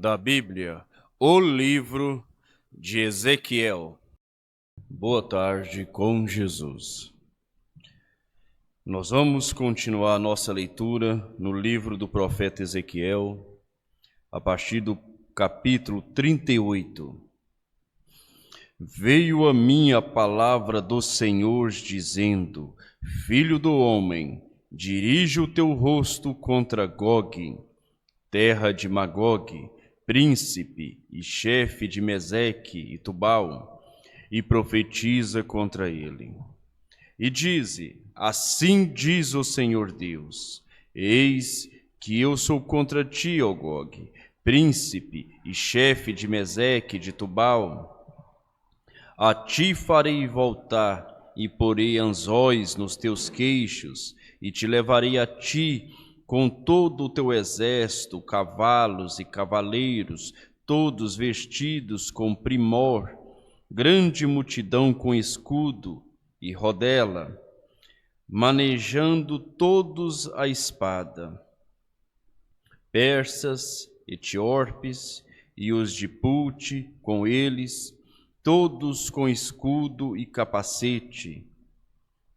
da Bíblia, o livro de Ezequiel. Boa tarde com Jesus. Nós vamos continuar nossa leitura no livro do profeta Ezequiel, a partir do capítulo 38. Veio a mim a palavra do Senhor, dizendo: Filho do homem, dirige o teu rosto contra Gogue, terra de Magogue, príncipe e chefe de Meseque e Tubal, e profetiza contra ele. E dize: Assim diz o Senhor Deus: Eis que eu sou contra ti, ó Gogue, príncipe e chefe de Meseque e de Tubal. A ti farei voltar e porei anzóis nos teus queixos, e te levarei a ti com todo o teu exército, cavalos e cavaleiros, todos vestidos com primor, grande multidão com escudo e rodela, manejando todos a espada. Persas, etíopes e os de Pute com eles, todos com escudo e capacete.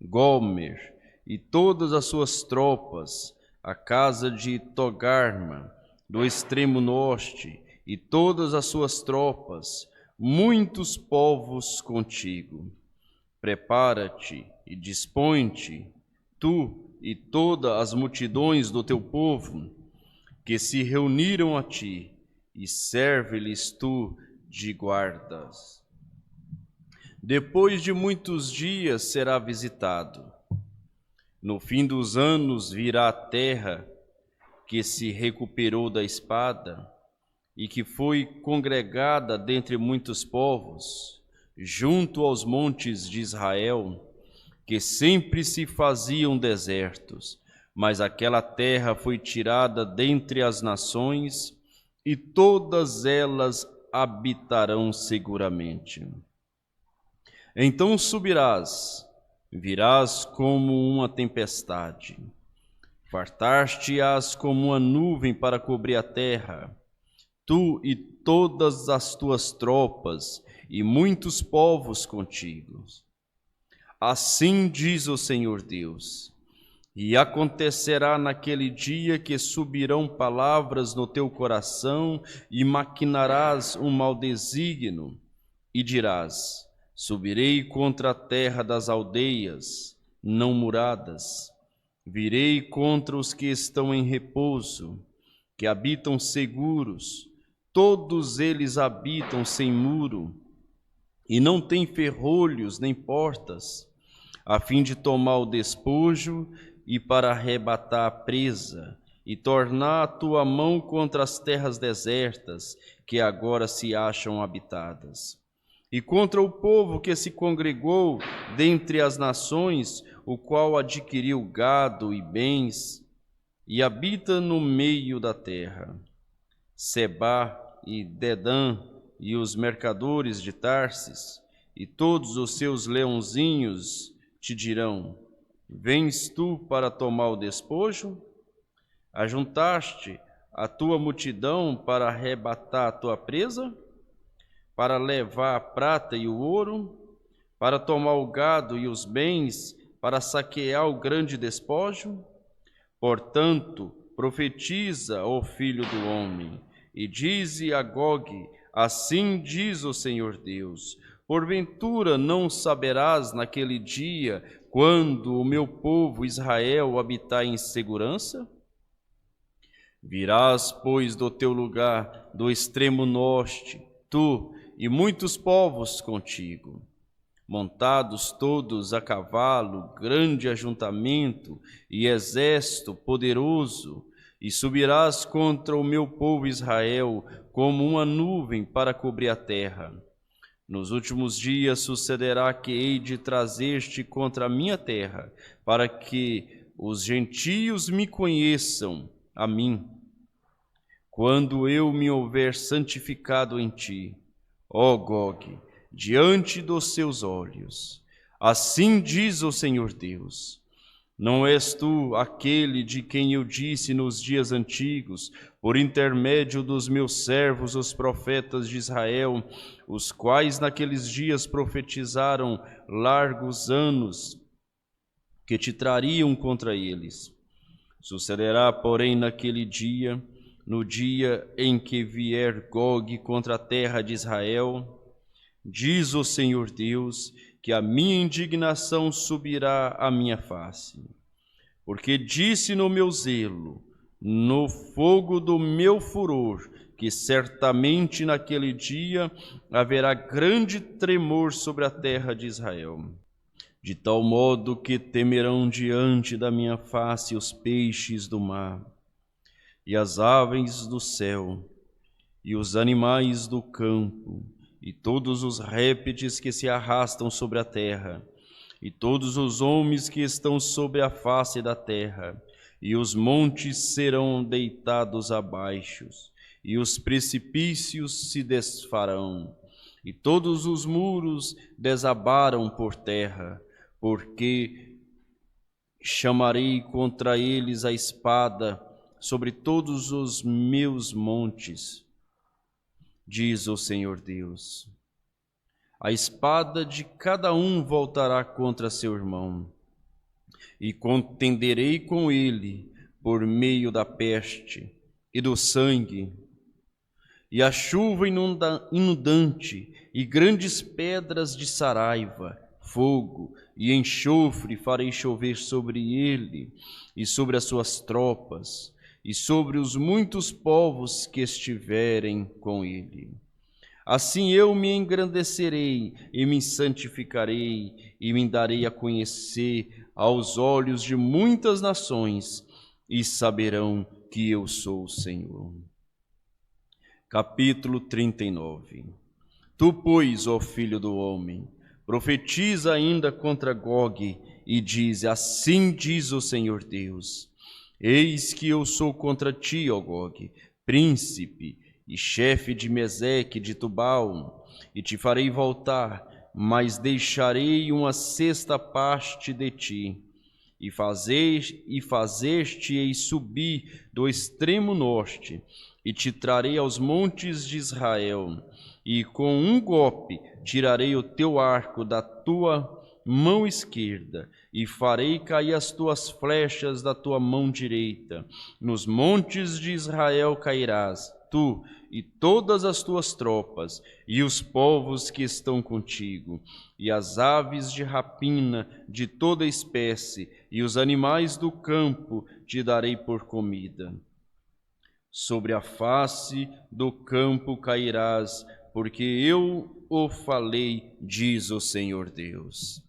Gomer e todas as suas tropas, a casa de Togarma, do extremo norte, e todas as suas tropas, muitos povos contigo. Prepara-te e dispõe-te, tu e todas as multidões do teu povo, que se reuniram a ti, e serve-lhes tu de guardas. Depois de muitos dias será visitado. No fim dos anos virá a terra que se recuperou da espada e que foi congregada dentre muitos povos, junto aos montes de Israel, que sempre se faziam desertos, mas aquela terra foi tirada dentre as nações, e todas elas habitarão seguramente. Então subirás, virás como uma tempestade, fartar-te-ás como uma nuvem para cobrir a terra, tu e todas as tuas tropas, e muitos povos contigo. Assim diz o Senhor Deus: e acontecerá naquele dia que subirão palavras no teu coração, e maquinarás um mau desígnio, e dirás: subirei contra a terra das aldeias não muradas, virei contra os que estão em repouso, que habitam seguros, todos eles habitam sem muro, e não têm ferrolhos nem portas, a fim de tomar o despojo e para arrebatar a presa, e tornar a tua mão contra as terras desertas, que agora se acham habitadas. E contra o povo que se congregou dentre as nações, o qual adquiriu gado e bens, e habita no meio da terra. Sebá e Dedã, e os mercadores de Tarsis, e todos os seus leãozinhos te dirão: vens tu para tomar o despojo? Ajuntaste a tua multidão para arrebatar a tua presa? Para levar a prata e o ouro? Para tomar o gado e os bens? Para saquear o grande despojo? Portanto, profetiza, ó filho do homem, e dize a Gogue: assim diz o Senhor Deus: porventura não saberás naquele dia, quando o meu povo Israel habitar em segurança? Virás, pois, do teu lugar, do extremo norte, tu e muitos povos contigo, montados todos a cavalo, grande ajuntamento e exército poderoso, e subirás contra o meu povo Israel como uma nuvem para cobrir a terra. Nos últimos dias sucederá que hei de trazer-te contra a minha terra, para que os gentios me conheçam a mim, quando eu me houver santificado em ti, ó Gogue, diante dos seus olhos. Assim diz o Senhor Deus: Não és tu aquele de quem eu disse nos dias antigos, por intermédio dos meus servos, os profetas de Israel, os quais naqueles dias profetizaram largos anos que te trariam contra eles? Sucederá, porém, naquele dia, no dia em que vier Gog contra a terra de Israel, diz o Senhor Deus, que a minha indignação subirá à minha face. Porque disse no meu zelo, no fogo do meu furor, que certamente naquele dia haverá grande tremor sobre a terra de Israel, de tal modo que temerão diante da minha face os peixes do mar, e as aves do céu, e os animais do campo, e todos os répteis que se arrastam sobre a terra, e todos os homens que estão sobre a face da terra, e os montes serão deitados abaixo, e os precipícios se desfarão, e todos os muros desabaram por terra, porque chamarei contra eles a espada sobre todos os meus montes, diz o Senhor Deus. A espada de cada um voltará contra seu irmão, e contenderei com ele por meio da peste e do sangue, e a chuva inundante, e grandes pedras de saraiva, fogo e enxofre farei chover sobre ele e sobre as suas tropas, e sobre os muitos povos que estiverem com ele. Assim eu me engrandecerei e me santificarei e me darei a conhecer aos olhos de muitas nações, e saberão que eu sou o Senhor. Capítulo 39. Tu, pois, ó filho do homem, profetiza ainda contra Gog e diz: assim diz o Senhor Deus, eis que eu sou contra ti, ó Gog, príncipe e chefe de Meseque, de Tubal, e te farei voltar, mas deixarei uma sexta parte de ti, e fazer-te-ei subir do extremo norte, e te trarei aos montes de Israel, e com um golpe tirarei o teu arco da tua mão esquerda, e farei cair as tuas flechas da tua mão direita. Nos montes de Israel cairás, tu e todas as tuas tropas, e os povos que estão contigo, e as aves de rapina de toda espécie, e os animais do campo te darei por comida. Sobre a face do campo cairás, porque eu o falei, diz o Senhor Deus.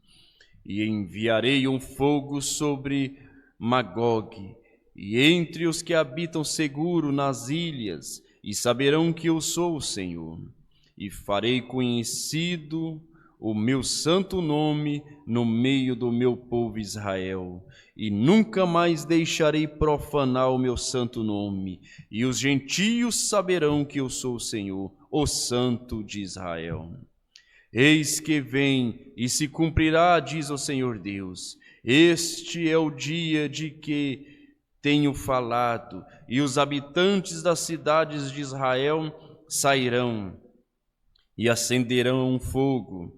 E enviarei um fogo sobre Magog, e entre os que habitam seguro nas ilhas, e saberão que eu sou o Senhor. E farei conhecido o meu santo nome no meio do meu povo Israel, e nunca mais deixarei profanar o meu santo nome, e os gentios saberão que eu sou o Senhor, o Santo de Israel. Eis que vem e se cumprirá, diz o Senhor Deus. Este é o dia de que tenho falado, e os habitantes das cidades de Israel sairão e acenderão um fogo,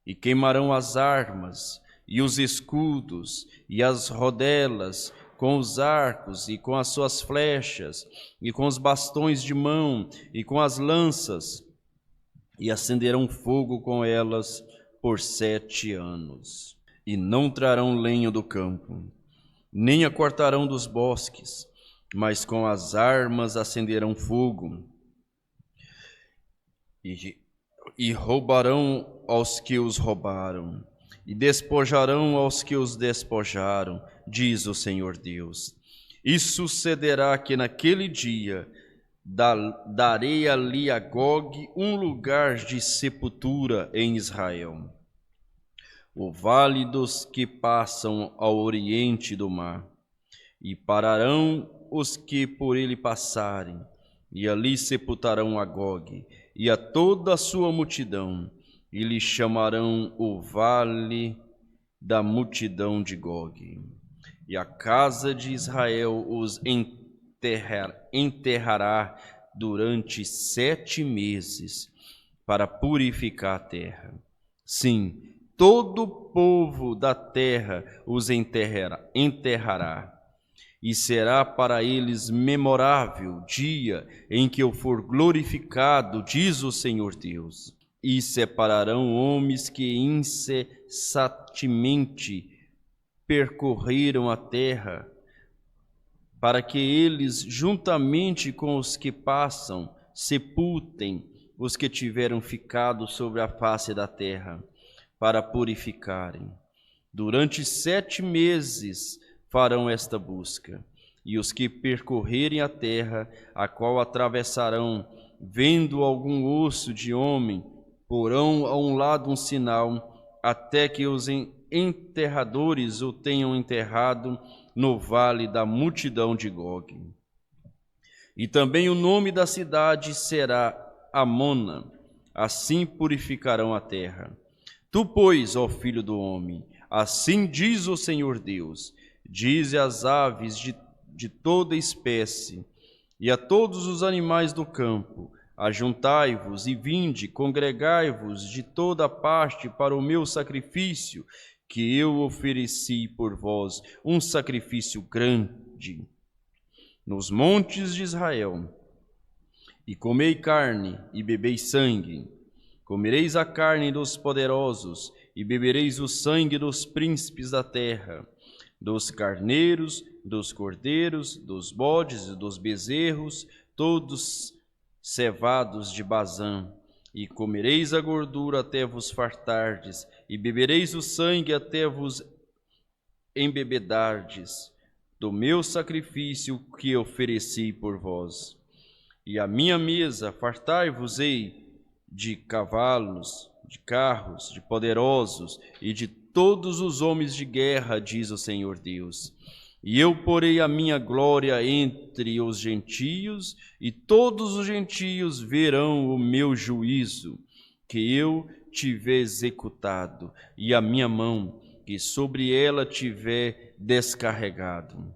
e queimarão as armas, e os escudos, e as rodelas, com os arcos, e com as suas flechas, e com os bastões de mão, e com as lanças, e acenderão fogo com elas por 7 anos. E não trarão lenho do campo, nem a cortarão dos bosques, mas com as armas acenderão fogo, e roubarão aos que os roubaram, e despojarão aos que os despojaram, diz o Senhor Deus. E sucederá que naquele dia darei ali a Gog um lugar de sepultura em Israel, o vale dos que passam ao oriente do mar, e pararão os que por ele passarem, e ali sepultarão a Gog e a toda a sua multidão, e lhe chamarão o vale da multidão de Gog. e a casa de Israel os enterrará durante 7 meses, para purificar a terra. Sim, todo o povo da terra os enterrará, e será para eles memorável dia em que eu for glorificado, diz o Senhor Deus. E separarão homens que incessantemente percorreram a terra, para que eles, juntamente com os que passam, sepultem os que tiveram ficado sobre a face da terra, para purificarem. Durante 7 meses farão esta busca, e os que percorrerem a terra, a qual atravessarão, vendo algum osso de homem, porão a um lado um sinal, até que os enterradores o tenham enterrado no vale da multidão de Gog. E também o nome da cidade será Amona, assim purificarão a terra. Tu, pois, ó filho do homem, assim diz o Senhor Deus, dize às aves de toda espécie e a todos os animais do campo: ajuntai-vos e vinde, congregai-vos de toda parte para o meu sacrifício, que eu ofereci por vós, um sacrifício grande. Nos montes de Israel, e comei carne e bebei sangue. Comereis a carne dos poderosos e bebereis o sangue dos príncipes da terra, dos carneiros, dos cordeiros, dos bodes e dos bezerros, todos cevados de Bazã. E comereis a gordura até vos fartardes, e bebereis o sangue até vos embebedardes, do meu sacrifício que ofereci por vós. E a minha mesa fartai-vos-ei de cavalos, de carros, de poderosos e de todos os homens de guerra, diz o Senhor Deus. E eu porei a minha glória entre os gentios, e todos os gentios verão o meu juízo, que eu tiver executado, e a minha mão, que sobre ela tiver descarregado.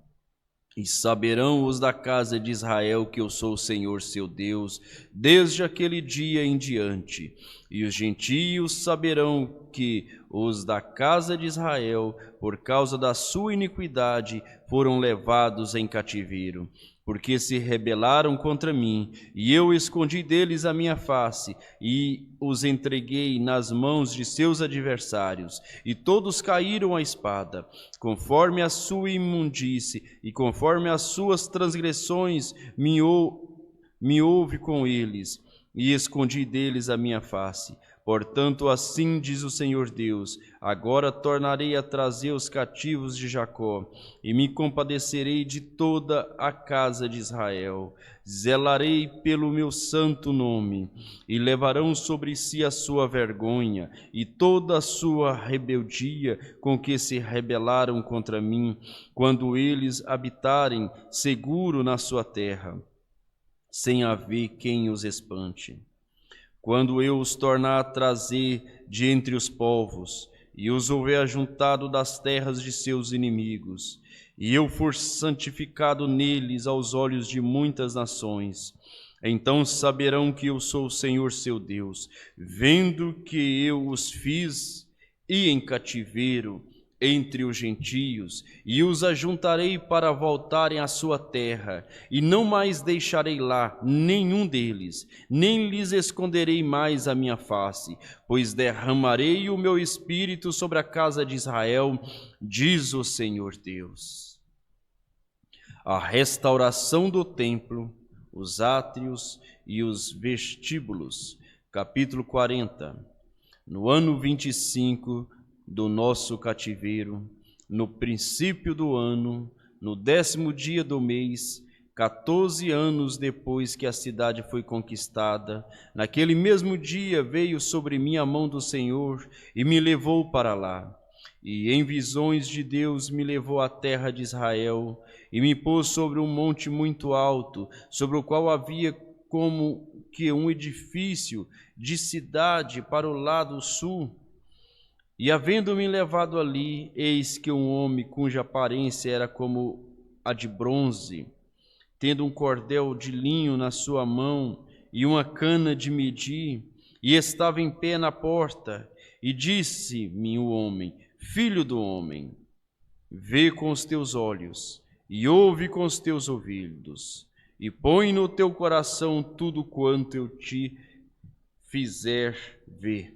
E saberão os da casa de Israel que eu sou o Senhor seu Deus, desde aquele dia em diante. E os gentios saberão que os da casa de Israel, por causa da sua iniquidade, foram levados em cativeiro, porque se rebelaram contra mim, e eu escondi deles a minha face, e os entreguei nas mãos de seus adversários, e todos caíram à espada, conforme a sua imundície, e conforme as suas transgressões me houve com eles, e escondi deles a minha face. Portanto, assim diz o Senhor Deus: agora tornarei a trazer os cativos de Jacó, e me compadecerei de toda a casa de Israel. Zelarei pelo meu santo nome, e levarão sobre si a sua vergonha, e toda a sua rebeldia com que se rebelaram contra mim, quando eles habitarem seguro na sua terra, sem haver quem os espante. Quando eu os tornar a trazer de entre os povos, e os houver ajuntado das terras de seus inimigos, e eu for santificado neles aos olhos de muitas nações, então saberão que eu sou o Senhor seu Deus, vendo que eu os fiz e em cativeiro entre os gentios, e os ajuntarei para voltarem à sua terra, e não mais deixarei lá nenhum deles, nem lhes esconderei mais a minha face, pois derramarei o meu espírito sobre a casa de Israel, diz o Senhor Deus. A restauração do templo, os átrios e os vestíbulos. Capítulo 40. No ano 25 do nosso cativeiro, no princípio do ano, no 10º dia do mês, 14 anos depois que a cidade foi conquistada, naquele mesmo dia veio sobre mim a mão do Senhor e me levou para lá. E em visões de Deus me levou à terra de Israel e me pôs sobre um monte muito alto, sobre o qual havia como que um edifício de cidade para o lado sul. E havendo-me levado ali, eis que um homem cuja aparência era como a de bronze, tendo um cordel de linho na sua mão e uma cana de medir, e estava em pé na porta, e disse-me o homem: Filho do homem, vê com os teus olhos, e ouve com os teus ouvidos, e põe no teu coração tudo quanto eu te fizer ver.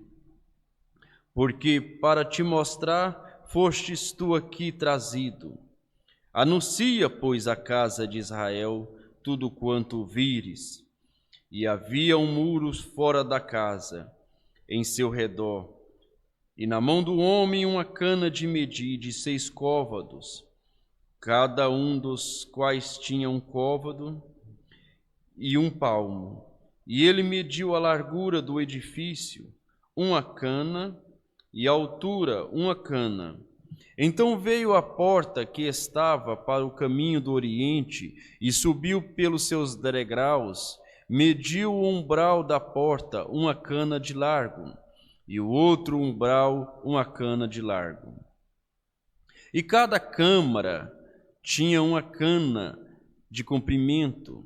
Porque para te mostrar fostes tu aqui trazido. Anuncia, pois, à casa de Israel tudo quanto vires. E havia um muro fora da casa, em seu redor, e na mão do homem uma cana de medir de 6 côvados, cada um dos quais tinha um côvado e um palmo. E ele mediu a largura do edifício, uma cana, e a altura, uma cana. Então veio à porta que estava para o caminho do oriente, e subiu pelos seus degraus, mediu o umbral da porta, uma cana de largo, e o outro umbral, uma cana de largo. E cada câmara tinha uma cana de comprimento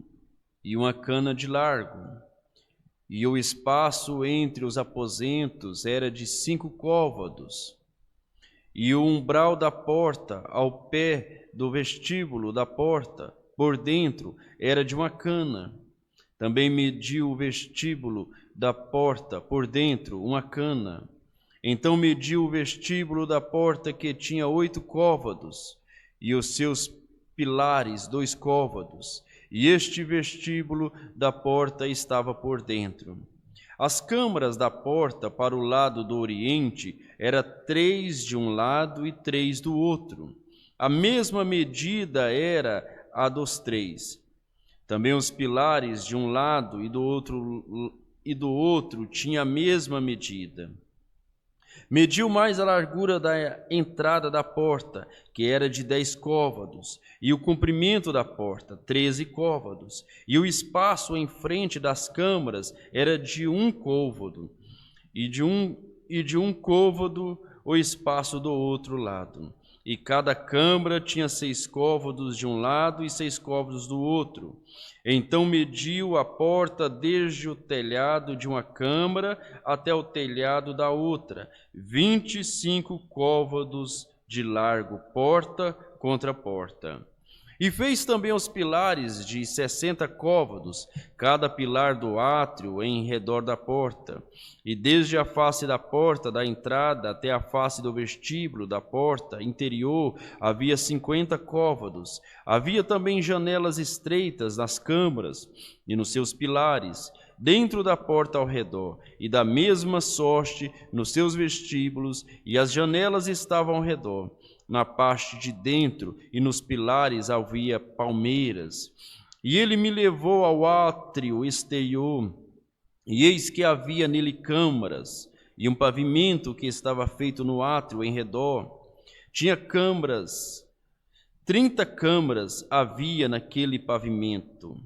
e uma cana de largo. E o espaço entre os aposentos era de 5 côvados. E o umbral da porta, ao pé do vestíbulo da porta, por dentro, era de uma cana. Também mediu o vestíbulo da porta, por dentro, uma cana. Então mediu o vestíbulo da porta, que tinha 8 côvados, e os seus pilares 2 côvados. E este vestíbulo da porta estava por dentro. As câmaras da porta para o lado do oriente eram 3 de um lado e 3 do outro. A mesma medida era a dos 3. Também os pilares de um lado e do outro tinha a mesma medida. Mediu mais a largura da entrada da porta, que era de 10 côvados, e o comprimento da porta, 13 côvados, e o espaço em frente das câmaras era de 1 côvado, e de um côvado o espaço do outro lado. E cada câmara tinha 6 côvados de um lado e 6 côvados do outro. Então mediu a porta desde o telhado de uma câmara até o telhado da outra, 25 côvados de largo, porta contra porta. E fez também os pilares de 60 côvados, cada pilar do átrio em redor da porta. E desde a face da porta da entrada até a face do vestíbulo da porta interior havia 50 côvados. Havia também janelas estreitas nas câmaras e nos seus pilares, dentro da porta ao redor, e da mesma sorte nos seus vestíbulos, e as janelas estavam ao redor. Na parte de dentro e nos pilares havia palmeiras. E ele me levou ao átrio exterior, e eis que havia nele câmaras, e um pavimento que estava feito no átrio em redor. Tinha câmaras, 30 câmaras havia naquele pavimento.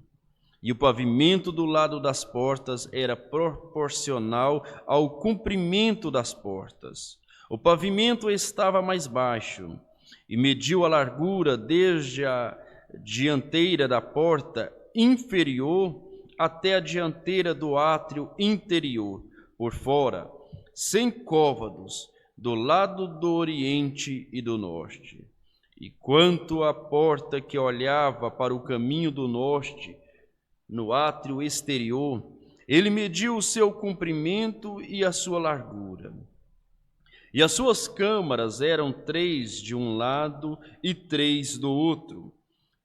E o pavimento do lado das portas era proporcional ao comprimento das portas. O pavimento estava mais baixo, e mediu a largura desde a dianteira da porta inferior até a dianteira do átrio interior, por fora, 100 côvados, do lado do oriente e do norte. E quanto à porta que olhava para o caminho do norte, no átrio exterior, ele mediu o seu comprimento e a sua largura. E as suas câmaras eram 3 de um lado e 3 do outro.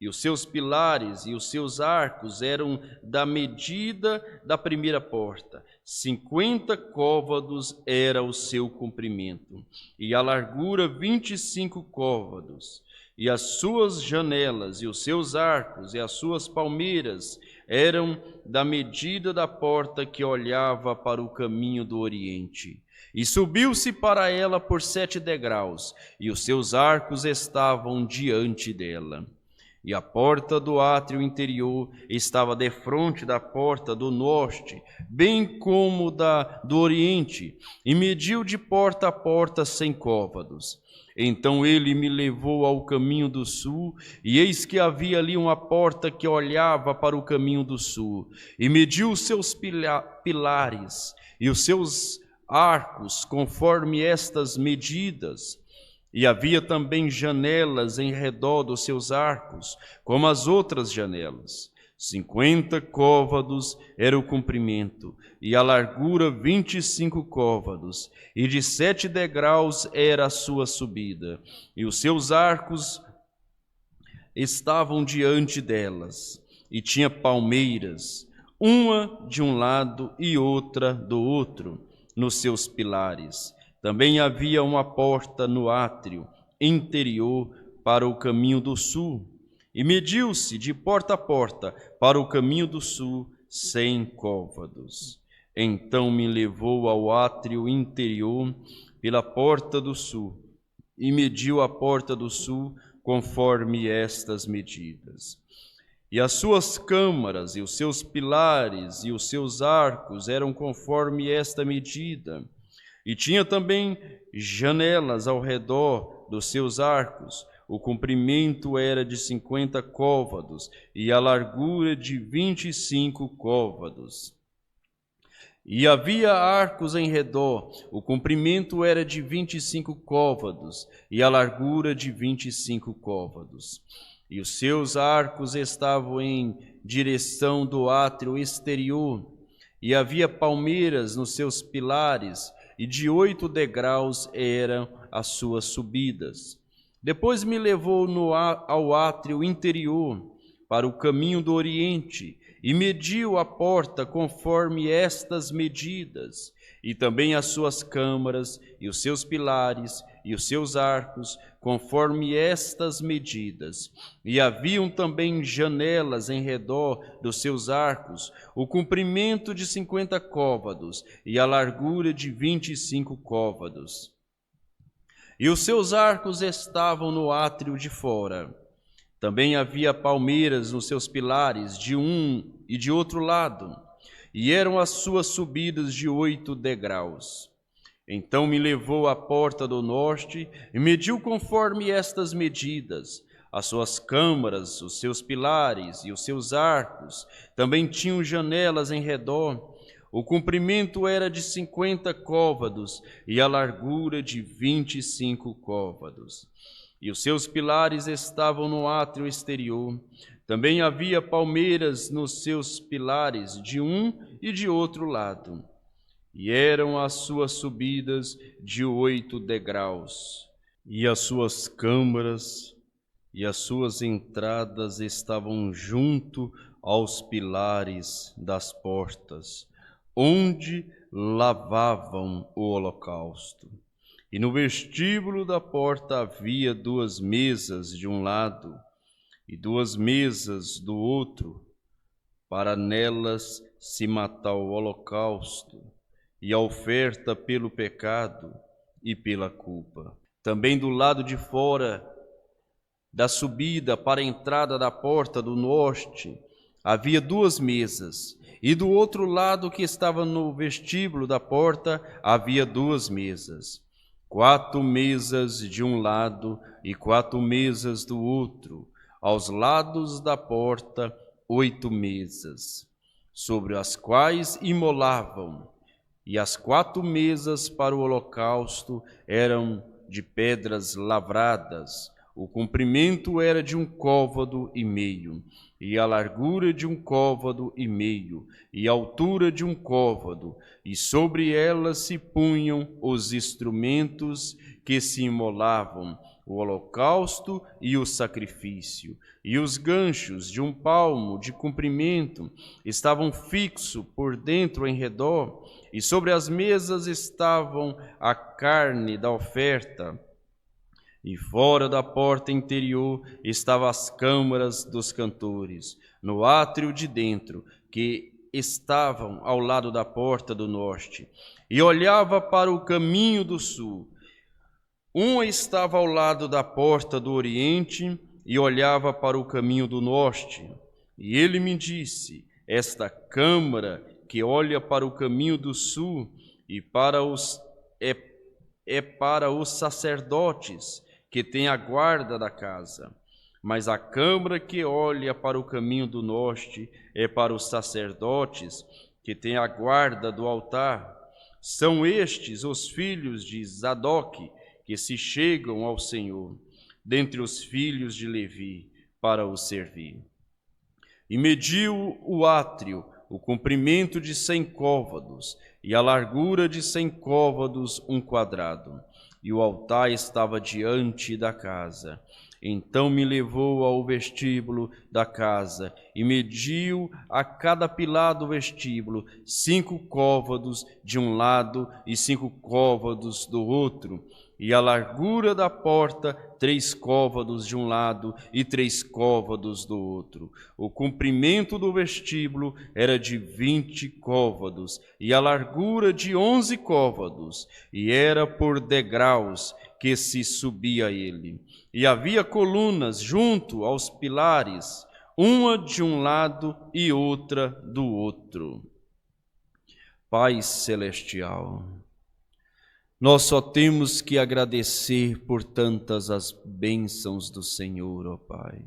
E os seus pilares e os seus arcos eram da medida da primeira porta. 50 côvados era o seu comprimento, e a largura 25 côvados. E as suas janelas e os seus arcos e as suas palmeiras eram da medida da porta que olhava para o caminho do oriente. E subiu-se para ela por 7 degraus, e os seus arcos estavam diante dela. E a porta do átrio interior estava defronte da porta do norte, bem como da do oriente, e mediu de porta a porta 100 côvados. Então ele me levou ao caminho do sul, e eis que havia ali uma porta que olhava para o caminho do sul, e mediu os seus pilares e os seus arcos conforme estas medidas. E havia também janelas em redor dos seus arcos, como as outras janelas. 50 côvados era o comprimento, e a largura 25 côvados, e de 7 degraus era a sua subida, e os seus arcos estavam diante delas, e tinha palmeiras, uma de um lado e outra do outro, nos seus pilares. Também havia uma porta no átrio interior para o caminho do sul, e mediu-se de porta a porta para o caminho do sul 100 côvados. Então me levou ao átrio interior pela porta do sul, e mediu a porta do sul conforme estas medidas. E as suas câmaras, e os seus pilares, e os seus arcos eram conforme esta medida. E tinha também janelas ao redor dos seus arcos. O comprimento era de 50 côvados, e a largura de 25 côvados. E havia arcos em redor. O comprimento era de 25 côvados, e a largura de 25 côvados. E os seus arcos estavam em direção do átrio exterior, e havia palmeiras nos seus pilares, e de 8 degraus eram as suas subidas. Depois me levou ao átrio interior, para o caminho do oriente, e mediu a porta conforme estas medidas, e também as suas câmaras, e os seus pilares, e os seus arcos, conforme estas medidas. E haviam também janelas em redor dos seus arcos, o comprimento de 50 côvados, e a largura de 25 côvados. E os seus arcos estavam no átrio de fora. Também havia palmeiras nos seus pilares, de um e de outro lado, e eram as suas subidas de 8 degraus. Então me levou à porta do norte, e mediu conforme estas medidas. As suas câmaras, os seus pilares e os seus arcos também tinham janelas em redor. O comprimento era de 50 côvados, e a largura de 25 côvados. E os seus pilares estavam no átrio exterior. Também havia palmeiras nos seus pilares, de um e de outro lado. E eram as suas subidas de 8 degraus. E as suas câmaras e as suas entradas estavam junto aos pilares das portas, onde lavavam o holocausto. E no vestíbulo da porta havia 2 mesas de um lado e 2 mesas do outro, para nelas se matar o holocausto e a oferta pelo pecado e pela culpa. Também do lado de fora da subida para a entrada da porta do norte havia 2 mesas, e do outro lado que estava no vestíbulo da porta havia 2 mesas. 4 mesas de um lado e 4 mesas do outro, aos lados da porta 8 mesas, sobre as quais imolavam, e as 4 mesas para o holocausto eram de pedras lavradas. O comprimento era de 1,5 côvados, e a largura de 1,5 côvados, e a altura de 1 côvado, e sobre elas se punham os instrumentos que se imolavam, o holocausto e o sacrifício. E os ganchos de 1 palmo de comprimento estavam fixos por dentro em redor, e sobre as mesas estavam a carne da oferta. E fora da porta interior estavam as câmaras dos cantores, no átrio de dentro, que estavam ao lado da porta do norte, e olhava para o caminho do sul. Uma estava ao lado da porta do oriente, e olhava para o caminho do norte. E ele me disse: esta câmara que olha para o caminho do sul e para os sacerdotes que têm a guarda da casa. Mas a câmara que olha para o caminho do norte é para os sacerdotes que têm a guarda do altar. São estes os filhos de Zadoque que se chegam ao Senhor, dentre os filhos de Levi, para o servir. E mediu o átrio, o comprimento de 100 côvados, e a largura de 100 côvados, um quadrado. E o altar estava diante da casa. Então me levou ao vestíbulo da casa, e mediu a cada pilar do vestíbulo 5 côvados de um lado e 5 côvados do outro, e a largura da porta 3 côvados de um lado e 3 côvados do outro. O comprimento do vestíbulo era de 20 côvados, e a largura de 11 côvados, e era por degraus que se subia ele. E havia colunas junto aos pilares, uma de um lado e outra do outro. Pai celestial, nós só temos que agradecer por tantas as bênçãos do Senhor, ó Pai.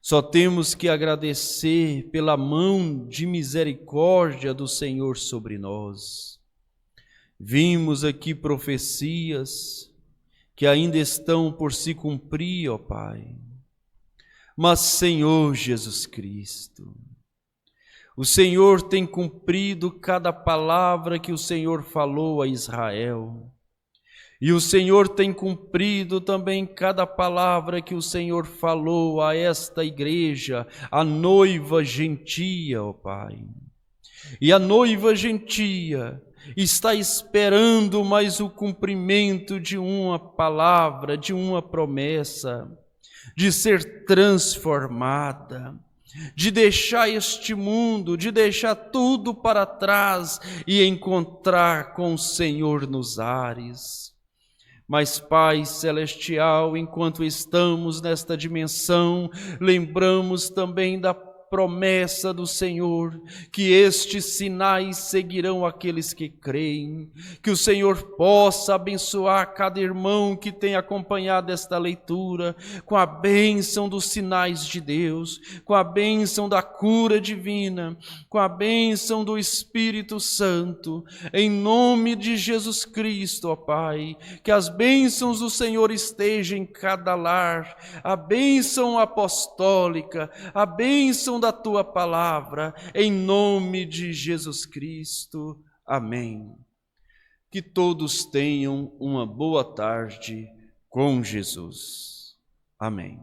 Só temos que agradecer pela mão de misericórdia do Senhor sobre nós. Vimos aqui profecias que ainda estão por se cumprir, ó Pai. Mas, Senhor Jesus Cristo, o Senhor tem cumprido cada palavra que o Senhor falou a Israel. E o Senhor tem cumprido também cada palavra que o Senhor falou a esta igreja, a noiva gentia, ó Pai. E a noiva gentia está esperando mais o cumprimento de uma palavra, de uma promessa, de ser transformada, de deixar este mundo, de deixar tudo para trás e encontrar com o Senhor nos ares. Mas, Pai celestial, enquanto estamos nesta dimensão, lembramos também da promessa do Senhor, que estes sinais seguirão aqueles que creem, que o Senhor possa abençoar cada irmão que tem acompanhado esta leitura, com a bênção dos sinais de Deus, com a bênção da cura divina, com a bênção do Espírito Santo, em nome de Jesus Cristo, ó Pai, que as bênçãos do Senhor estejam em cada lar, a bênção apostólica, a bênção da Tua Palavra, em nome de Jesus Cristo. Amém. Que todos tenham uma boa tarde com Jesus. Amém.